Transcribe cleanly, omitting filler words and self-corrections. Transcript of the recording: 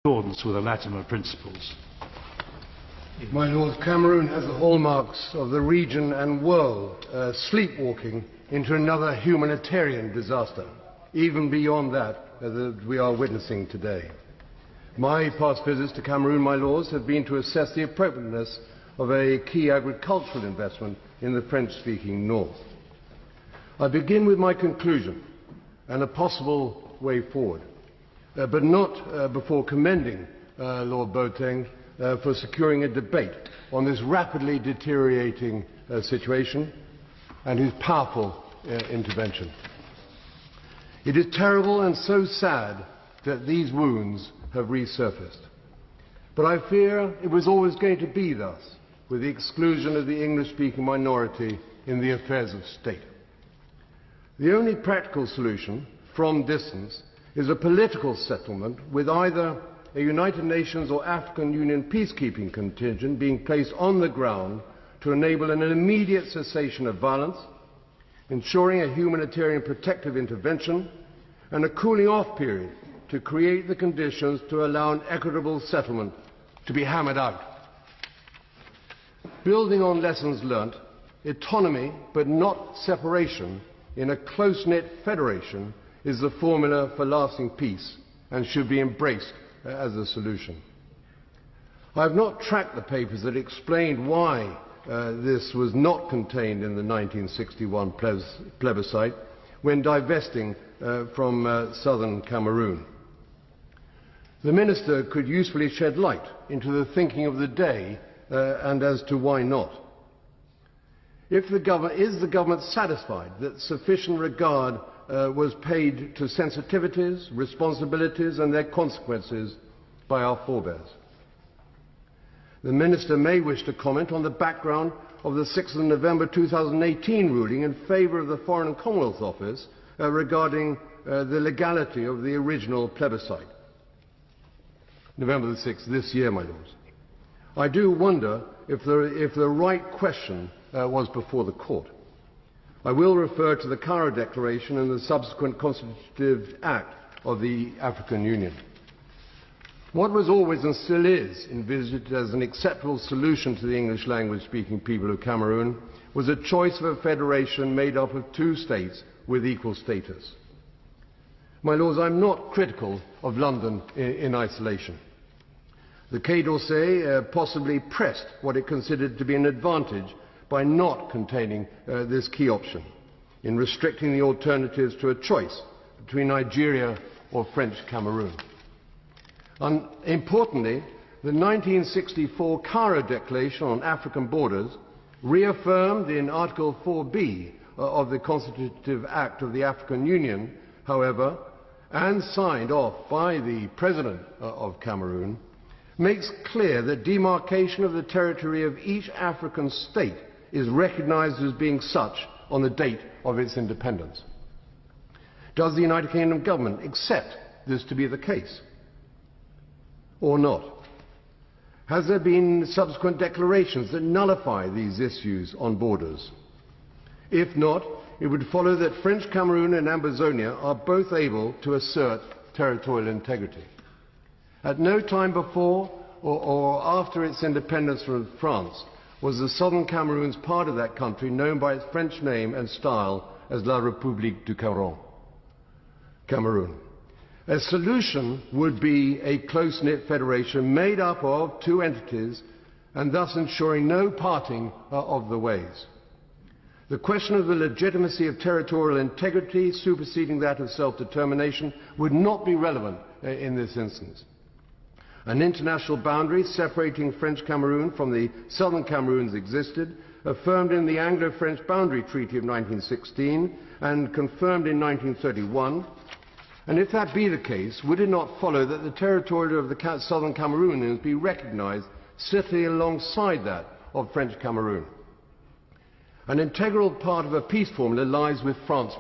accordance with the Latimer principles. My Lord, Cameroon has the hallmarks of the region and world sleepwalking into another humanitarian disaster, even beyond that that we are witnessing today. My past visits to Cameroon, my lords, have been to assess the appropriateness of a key agricultural investment in the French-speaking north. I begin with my conclusion and a possible way forward, but not before commending Lord Boateng for securing a debate on this rapidly deteriorating situation and his powerful intervention. It is terrible and so sad that these wounds have resurfaced. But I fear it was always going to be thus, with the exclusion of the English-speaking minority in the affairs of state. The only practical solution, from distance, is a political settlement with either a United Nations or African Union peacekeeping contingent being placed on the ground to enable an immediate cessation of violence, ensuring a humanitarian protective intervention, and a cooling-off period to create the conditions to allow an equitable settlement to be hammered out. Building on lessons learnt, autonomy but not separation in a close-knit federation is the formula for lasting peace and should be embraced as a solution. I have not tracked the papers that explained why this was not contained in the 1961 plebiscite when divesting from southern Cameroon. The Minister could usefully shed light into the thinking of the day and as to why not. Is the government satisfied that sufficient regard was paid to sensitivities, responsibilities and their consequences by our forebears? The Minister may wish to comment on the background of the 6th of November 2018 ruling in favour of the Foreign and Commonwealth Office regarding the legality of the original plebiscite. November the 6th this year, my lords. I do wonder if the right question was before the court. I will refer to the Cairo Declaration and the subsequent Constitutive Act of the African Union. What was always and still is envisaged as an acceptable solution to the English language-speaking people of Cameroon was a choice of a federation made up of two states with equal status. My lords, I'm not critical of London in isolation. The Quai d'Orsay possibly pressed what it considered to be an advantage by not containing this key option in restricting the alternatives to a choice between Nigeria or French Cameroon. Importantly, the 1964 Cairo Declaration on African Borders, reaffirmed in Article 4b of the Constitutive Act of the African Union, however, and signed off by the President of Cameroon, makes clear that demarcation of the territory of each African state is recognized as being such on the date of its independence. Does the United Kingdom government accept this to be the case, or not? Has there been subsequent declarations that nullify these issues on borders? If not, it would follow that French Cameroon and Ambazonia are both able to assert territorial integrity. At no time before or after its independence from France was the southern Cameroons part of that country known by its French name and style as La République du Cameroon. A solution would be a close-knit federation made up of two entities and thus ensuring no parting of the ways. The question of the legitimacy of territorial integrity superseding that of self-determination would not be relevant in this instance. An international boundary separating French Cameroon from the southern Cameroons existed, affirmed in the Anglo-French Boundary Treaty of 1916 and confirmed in 1931. And if that be the case, would it not follow that the territory of the southern Cameroonians be recognized sitting alongside that of French Cameroon? An integral part of a peace formula lies with France.